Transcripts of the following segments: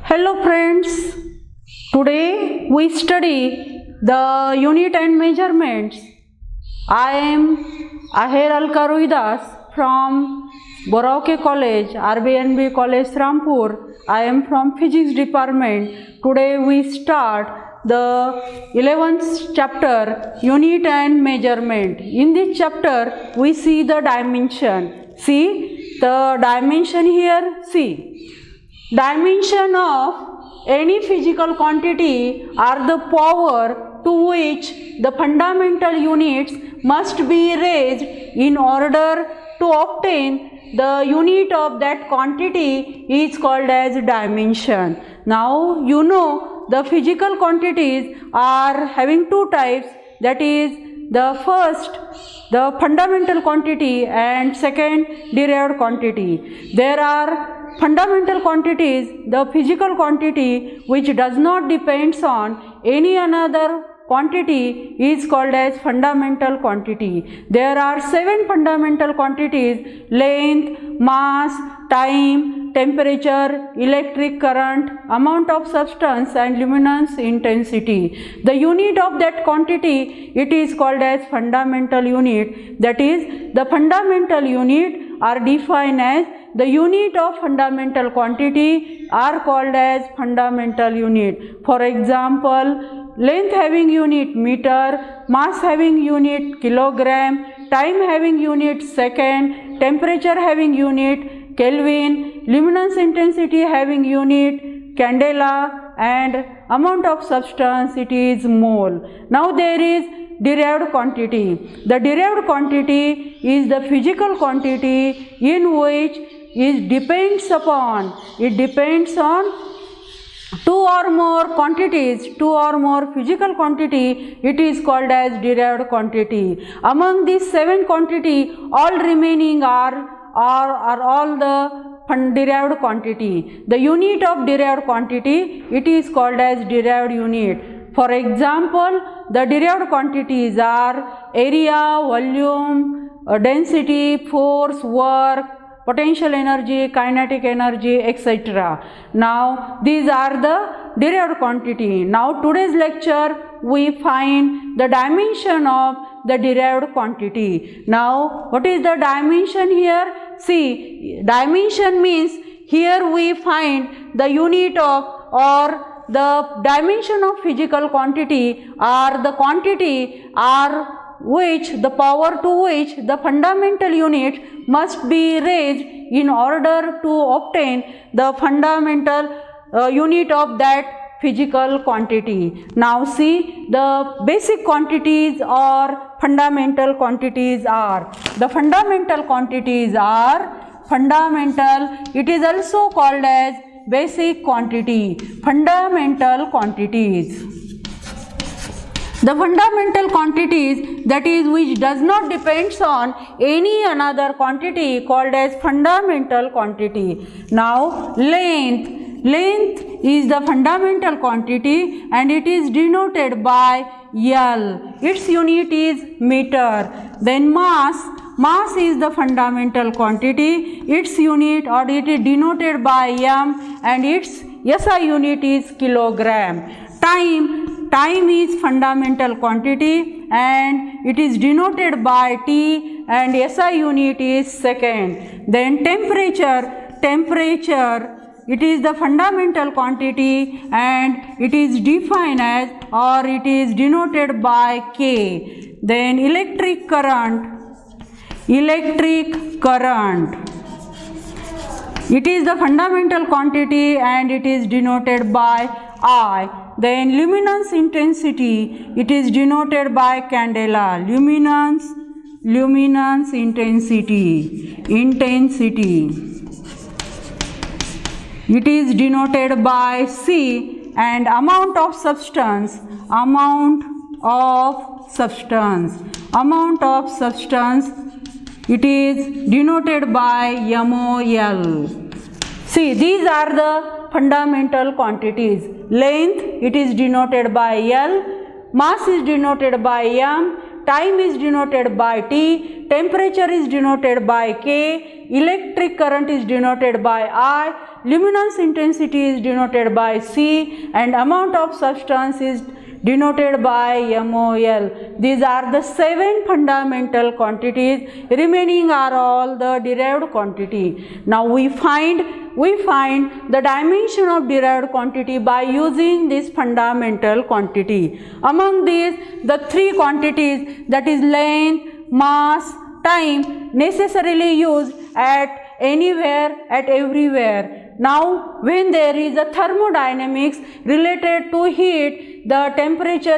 Hello friends, today we study the unit and measurements. I am Aher Alka Ruidas from Borauke College, RBNB College Rampur. I am from Physics Department. Today we start the 11th chapter, unit and measurement. In this chapter we see the dimension. See the dimension here, see. Dimension of any physical quantity are the power to which the fundamental units must be raised in order to obtain the unit of that quantity is called as dimension. Now you know the physical quantities are having two types, that is the first the fundamental quantity and second derived quantity. There are fundamental quantities, the physical quantity which does not depends on any another quantity is called as fundamental quantity. There are 7 fundamental quantities: length, mass, time, temperature, electric current, amount of substance and luminance intensity. The unit of that quantity, it is called as fundamental unit. That is, the fundamental unit are defined as the unit of fundamental quantity are called as fundamental unit. For example, length having unit meter, mass having unit kilogram, time having unit second, temperature having unit Kelvin, luminance intensity having unit candela, and amount of substance, it is mole. Now there is derived quantity. The derived quantity is the physical quantity in which it depends on two or more quantities, two or more physical quantity, it is called as derived quantity. Among these 7 quantity, all remaining are all the derived quantity. The unit of derived quantity, it is called as derived unit. For example, the derived quantities are area, volume, density, force, work, potential energy, kinetic energy, etc. Now these are the derived quantity. Now today's lecture we find the dimension of the derived quantity. Now what is the dimension here? See, dimension means here we find the unit of or the dimension of physical quantity are the quantity are which the power to which the fundamental unit must be raised in order to obtain the fundamental unit of that physical quantity. Now see, the basic quantities or fundamental quantities are, the fundamental quantities are fundamental, it is also called as basic quantity, fundamental quantities. The fundamental quantities, that is which does not depends on any another quantity, called as fundamental quantity. Now length is the fundamental quantity and it is denoted by L. Its unit is meter. Then mass is the fundamental quantity. Its unit or it is denoted by M and its SI unit is kilogram. Time is fundamental quantity and it is denoted by T and SI unit is second. Then temperature, it is the fundamental quantity and it is defined as or it is denoted by K. Then electric current, it is the fundamental quantity and it is denoted by I. Then luminance intensity, it is denoted by candela. Luminance intensity, it is denoted by C. And amount of substance, it is denoted by MOL. See, these are the fundamental quantities. Length, it is denoted by L, mass is denoted by M, time is denoted by T, temperature is denoted by K, electric current is denoted by I, luminance intensity is denoted by C, and amount of substance is denoted by MOL. These are the 7 fundamental quantities. Remaining are all the derived quantity. Now we find the dimension of derived quantity by using this fundamental quantity. Among these, the 3 quantities, that is length, mass, time, necessarily used at anywhere, at everywhere. Now when there is a thermodynamics related to heat, the temperature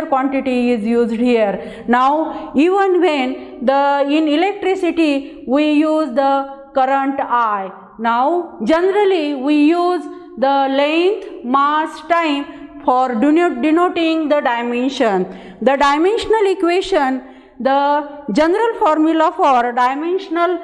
quantity is used here. Now even when in electricity we use the current I. Now generally we use the length, mass, time for denoting the dimension. The dimensional equation, the general formula for dimensional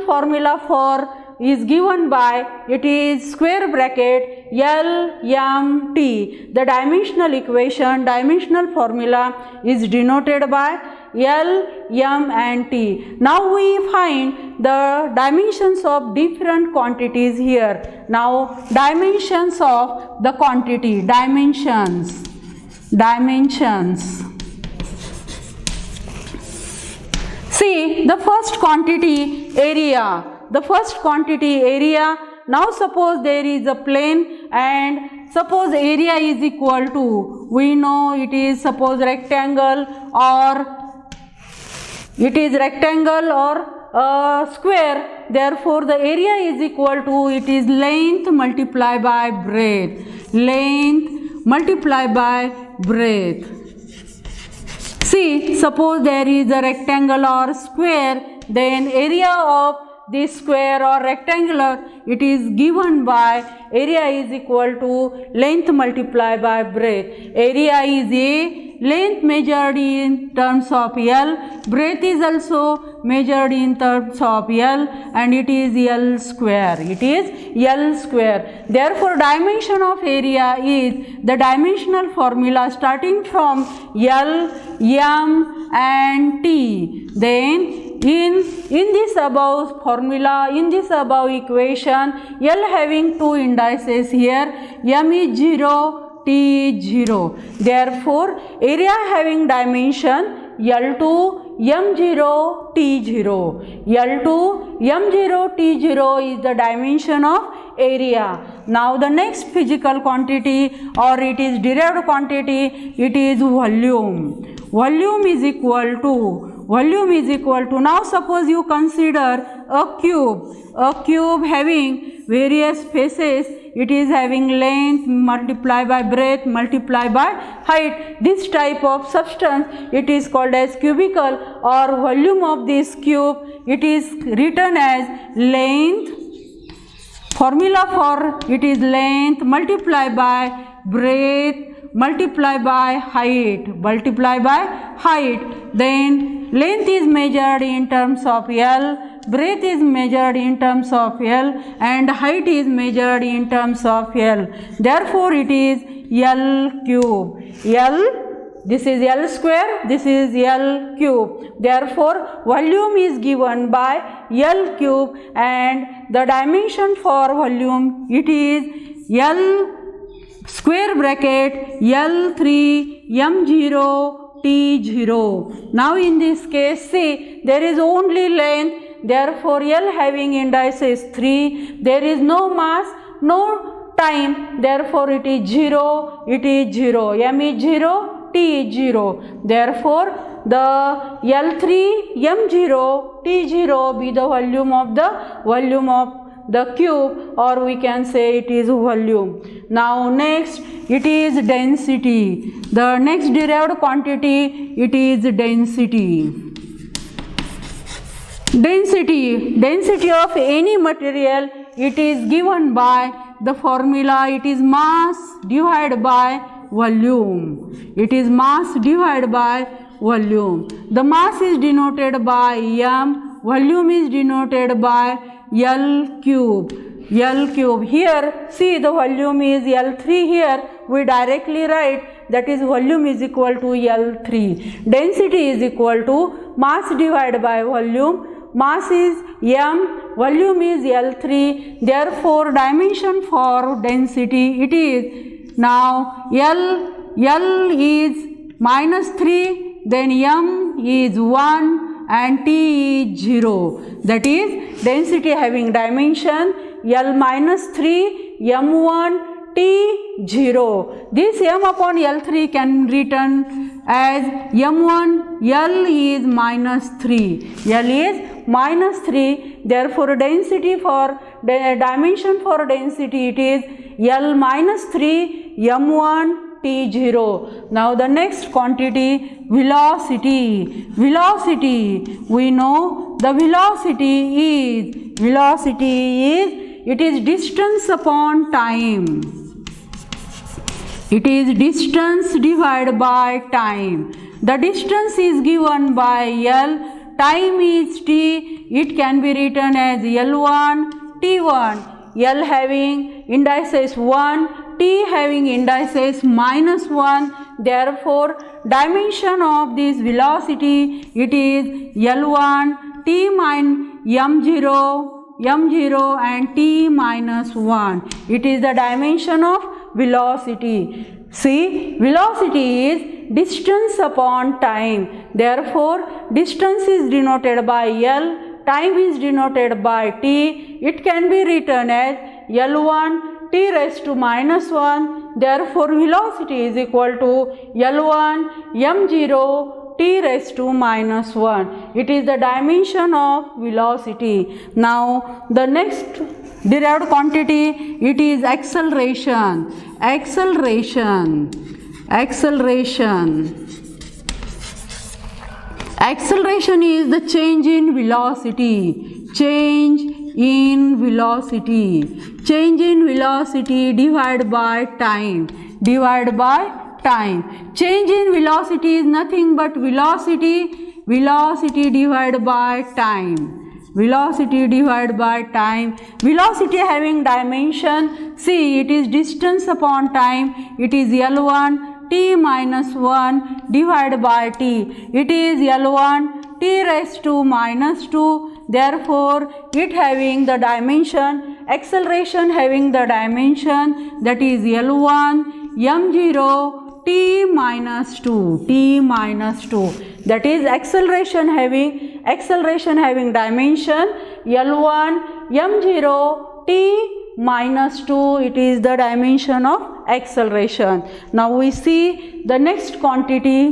formula for is given by, it is square bracket L M T. The dimensional equation, dimensional formula is denoted by L, M and T. Now we find the dimensions of different quantities here. Now dimensions of the quantity, dimensions. See, the first quantity, area. The first quantity, area. Now suppose there is a plane and suppose area is equal to, we know it is suppose rectangle or square. Therefore the area is equal to, it is length multiplied by breadth. Length multiplied by breadth. See, suppose there is a rectangle or square, then area of this square or rectangular, it is given by, area is equal to length multiplied by breadth. Area is A, length measured in terms of L, breadth is also measured in terms of L, and it is L square. It is L square. Therefore dimension of area is the dimensional formula starting from L, M and T. Then in this above formula, in this above equation, L having 2 indices here, M is 0, T is 0. Therefore area having dimension L2, M0, T0. L2, M0, T0 is the dimension of area. Now the next physical quantity, or it is derived quantity, it is volume. Volume is equal to, now suppose you consider a cube having various faces, it is having length multiplied by breadth multiplied by height. This type of substance, it is called as cubicle or volume of this cube. It is written as length, formula for it is length multiplied by breadth multiplied by height, then length is measured in terms of L, breadth is measured in terms of L, and height is measured in terms of L. Therefore it is L cube. This is L square, this is L cube. Therefore volume is given by L cube, and the dimension for volume, it is L square bracket L3 M0 T0. Now in this case, see, there is only length, therefore L having indices 3, there is no mass, no time, therefore it is 0, M is 0, T is 0. Therefore the L3 M0 T0 be the volume of the cube, or we can say it is volume. Now next, it is density. The next derived quantity, it is density. Density of any material, it is given by the formula, it is mass divided by volume. It is mass divided by volume. The mass is denoted by M, volume is denoted by L cube. Here, see, the volume is L3 here. We directly write that is volume is equal to L3. Density is equal to mass divided by volume. Mass is M volume is L3, therefore dimension for density it is now L is -3, then M is 1 and T is 0. That is density having dimension L -3, M1, T 0. This M upon L3 can written as M1, L is -3. L is -3. Therefore, density for dimension for density it is L -3, M1, T0. Now the next quantity, velocity. Velocity, we know the velocity is it is distance upon time. It is distance divided by time. The distance is given by L, time is T, it can be written as L1, T1, L having indices 1, T having indices -1. Therefore, dimension of this velocity it is L1, T M0 and T -1. It is the dimension of velocity. See, velocity is distance upon time. Therefore, distance is denoted by L, time is denoted by T. It can be written as L1 T raised to -1. Therefore, velocity is equal to L1 M0 T raised to -1. It is the dimension of velocity. Now, the next derived quantity, it is acceleration. Acceleration is the change in velocity. Change in velocity divided by time. Change in velocity is nothing but velocity divided by time. Velocity having dimension, see, it is distance upon time, it is L1 T -1 divided by T. It is L1 T raised to -2. Therefore, it having the dimension, acceleration having the dimension, that is L1 M0 T -2. That is acceleration having dimension L1 M0 T -2. It is the dimension of acceleration. Now we see the next quantity.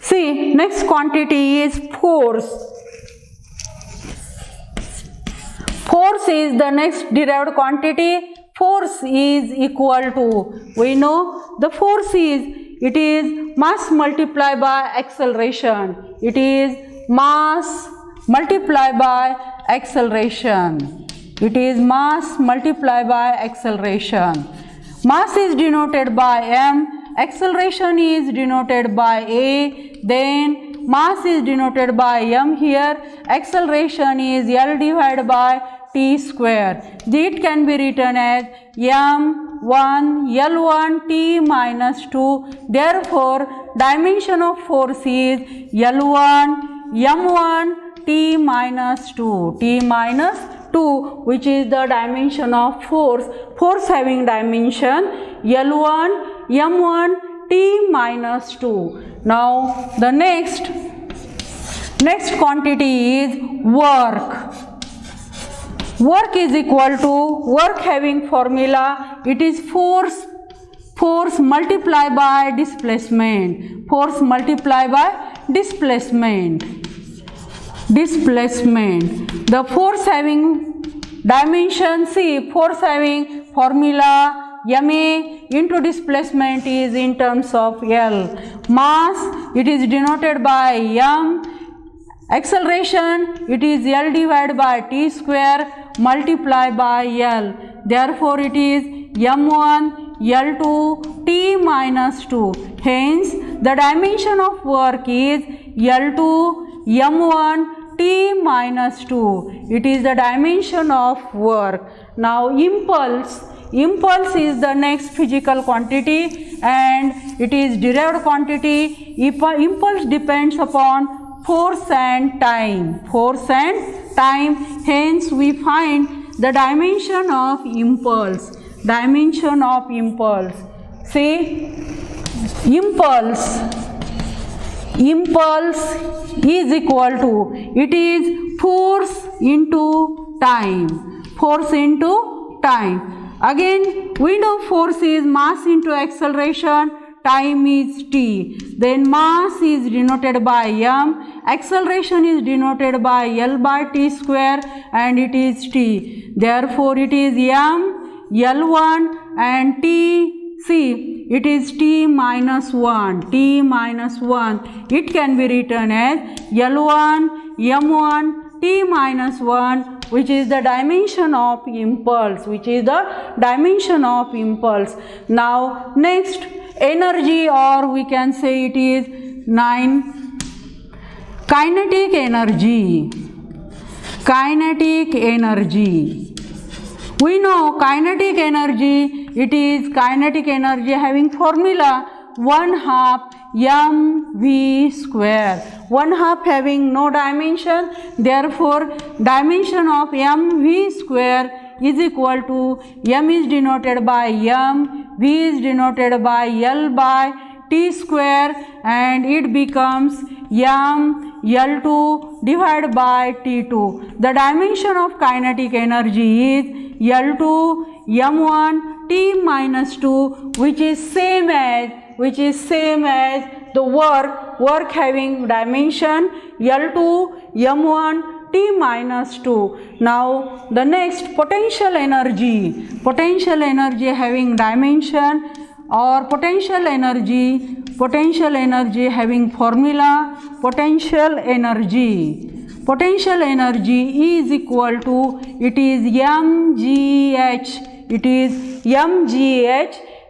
See, next quantity is force. Force is the next derived quantity. Force is equal to, we know the force is, it is mass multiplied by acceleration. It is mass multiplied by acceleration. It is mass multiplied by acceleration. Mass is denoted by M, acceleration is denoted by A, then mass is denoted by M here, acceleration is L divided by T square. It can be written as M1 L1 T -2. Therefore, dimension of force is L1 M1 T -2, which is the dimension of force. Force having dimension L1 M1 T -2. Now, the next quantity is work. Work is equal to, work having formula, it is force multiplied by displacement. Force multiplied by displacement. The force having dimension, see, force having formula Ma into displacement is in terms of L. Mass, it is denoted by M. Acceleration, it is L divided by T square multiplied by L. Therefore, it is M1 L2 T -2. Hence, the dimension of work is L2 M1 T -2. It is the dimension of work. Now, impulse is the next physical quantity and it is derived quantity. Impulse depends upon force and time. Force and time. Hence we find the dimension of impulse. Dimension of impulse. See, impulse is equal to, it is force into time. Force into time. Again, we know force is mass into acceleration, time is t. Then mass is denoted by m, acceleration is denoted by L by t square, and it is t. Therefore, it is m L1 and t. See, it is t minus 1. T minus 1. It can be written as L1 m1 t minus 1, which is the dimension of impulse. Which is the dimension of impulse. Now, next, energy, or we can say it is 9. Kinetic energy. Kinetic energy. We know kinetic energy, it is kinetic energy having formula 1/2 mv square. 1/2 having no dimension, therefore dimension of mv square is equal to, m is denoted by m, v is denoted by L by t square, and it becomes m L2 divided by T2. The dimension of kinetic energy is L2 m1 t minus 2, which is same as the work having dimension L2 m1 t minus 2. Now the next, potential energy having dimension, or potential energy having formula, potential energy is equal to, it is mgh.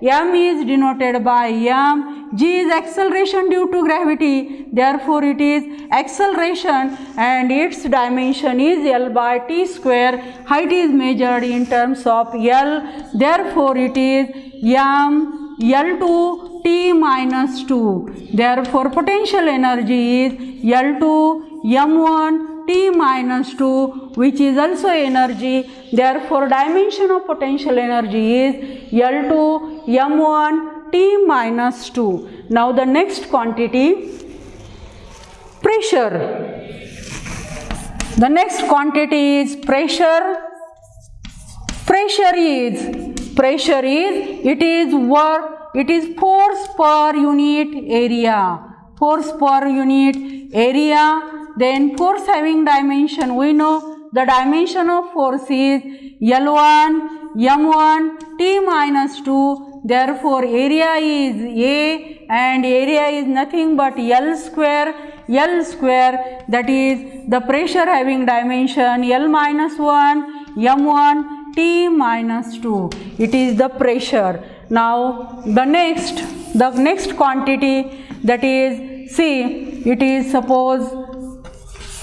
M is denoted by m, g is acceleration due to gravity, therefore it is acceleration, and its dimension is L by t square. Height is measured in terms of L, therefore it is m L2 t minus 2. Therefore potential energy is L2 m1 t minus 2, which is also energy. Therefore dimension of potential energy is L2 m1 t minus 2. Now the next quantity, pressure. The next quantity is pressure. Pressure is it is force per unit area. Force per unit area. Then force having dimension, we know the dimension of force is L1 m1 t minus 2. Therefore area is A, and area is nothing but L square, that is the pressure having dimension L minus 1 m1 t minus 2. It is the pressure. Now the next quantity, that is, see, it is suppose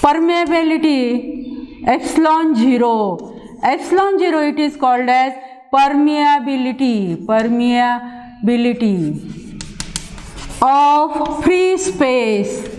permeability epsilon 0. Epsilon 0, it is called as permeability of free space.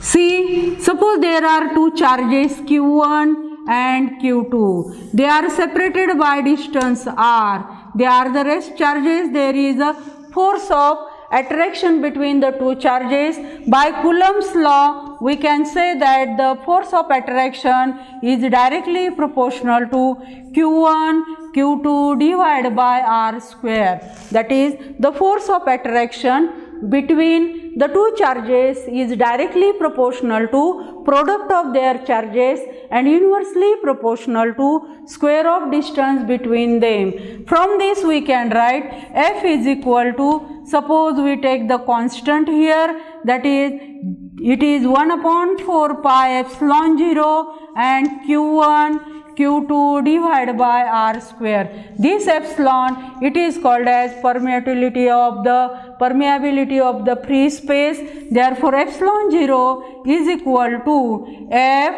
See, suppose there are two charges Q1 and Q2. They are separated by distance r. They are the rest charges. There is a force of attraction between the two charges. By Coulomb's law, we can say that the force of attraction is directly proportional to Q1 Q2 divided by r square. That is, the force of attraction between the two charges is directly proportional to product of their charges and inversely proportional to square of distance between them. From this we can write F is equal to, suppose we take the constant here, that is, it is 1/4 pi epsilon 0 and Q1 Q2 divided by r square. This epsilon, it is called as permeability of the free space. Therefore epsilon 0 is equal to F,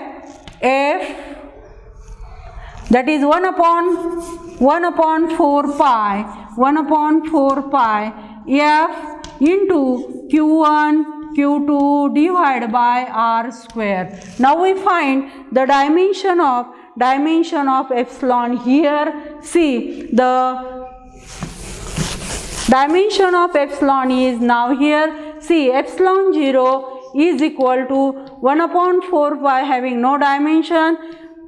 that is 1/4 pi F into Q1 Q2 divided by R square. Now we find the dimension of epsilon here. See, the dimension of epsilon is now here. See, epsilon 0 is equal to 1 upon 4 pi having no dimension,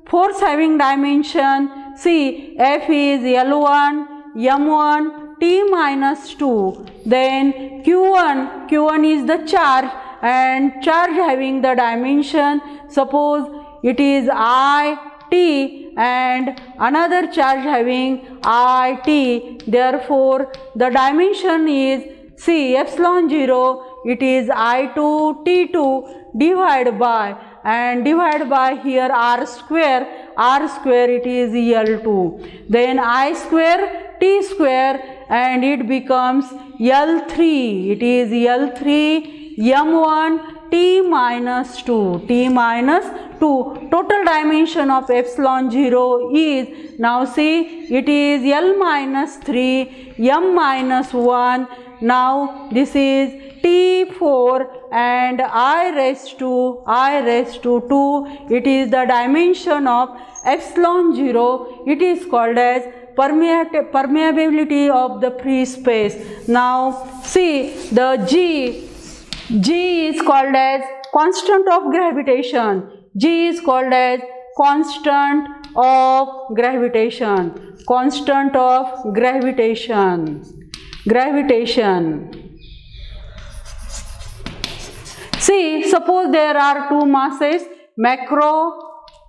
force having dimension. See, F is L1, M1, T minus 2. Then Q1 is the charge, and charge having the dimension. Suppose it is I, T, and another charge having I, T. Therefore, the dimension is, see, epsilon 0, it is I2, T2 divided by, and divided by here R square it is L2. Then I square, T square, and it becomes L3. It is L3 M1 T minus 2. Total dimension of epsilon 0 is, now see, it is L minus 3 M minus 1. Now this is T4 and I raised to 2. It is the dimension of epsilon 0. It is called as permeability of the free space. Now see, the G is called as constant of gravitation. G is called as constant of gravitation. See, suppose there are two masses, macro,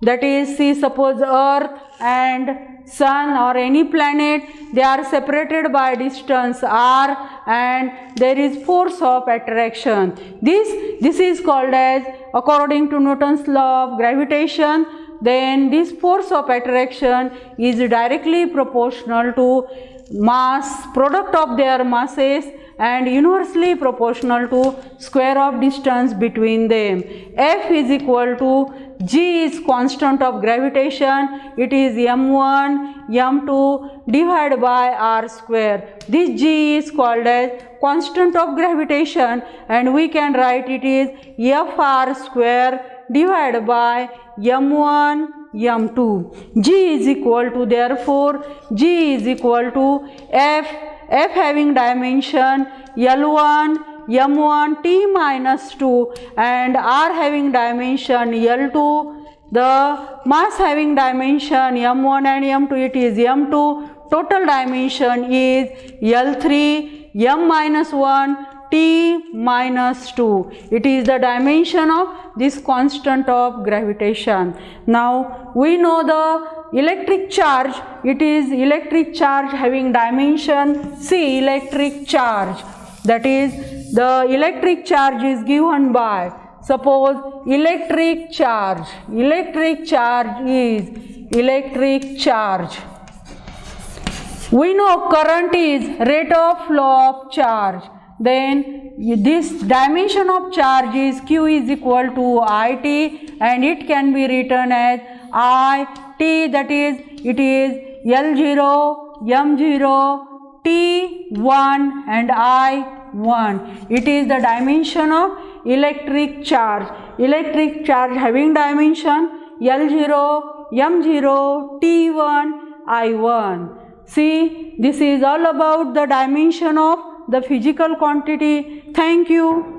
that is, see, suppose Earth and Sun or any planet, they are separated by distance r, and there is force of attraction. This is called as, according to Newton's law of gravitation, then this force of attraction is directly proportional to mass, product of their masses, and inversely proportional to square of distance between them. F is equal to, G is constant of gravitation, it is M1, M2 divided by R square. This G is called as constant of gravitation, and we can write it is Fr square divided by M1, M2. G is equal to, therefore, G is equal to F having dimension L1, M1 T minus 2, and R having dimension L2, the mass having dimension M1 and M2, it is M2, total dimension is L3, M minus 1, T minus 2. It is the dimension of this constant of gravitation. Now we know the electric charge. It is electric charge having dimension, see, electric charge, that is, the electric charge is given by, suppose electric charge is electric charge. We know current is rate of flow of charge. Then this dimension of charge is Q is equal to IT, and it can be written as IT, that is, it is L0, M0, T1 and I1. It is the dimension of electric charge. Electric charge having dimension L0, M0, T1, I1. See, this is all about the dimension of the physical quantity. Thank you.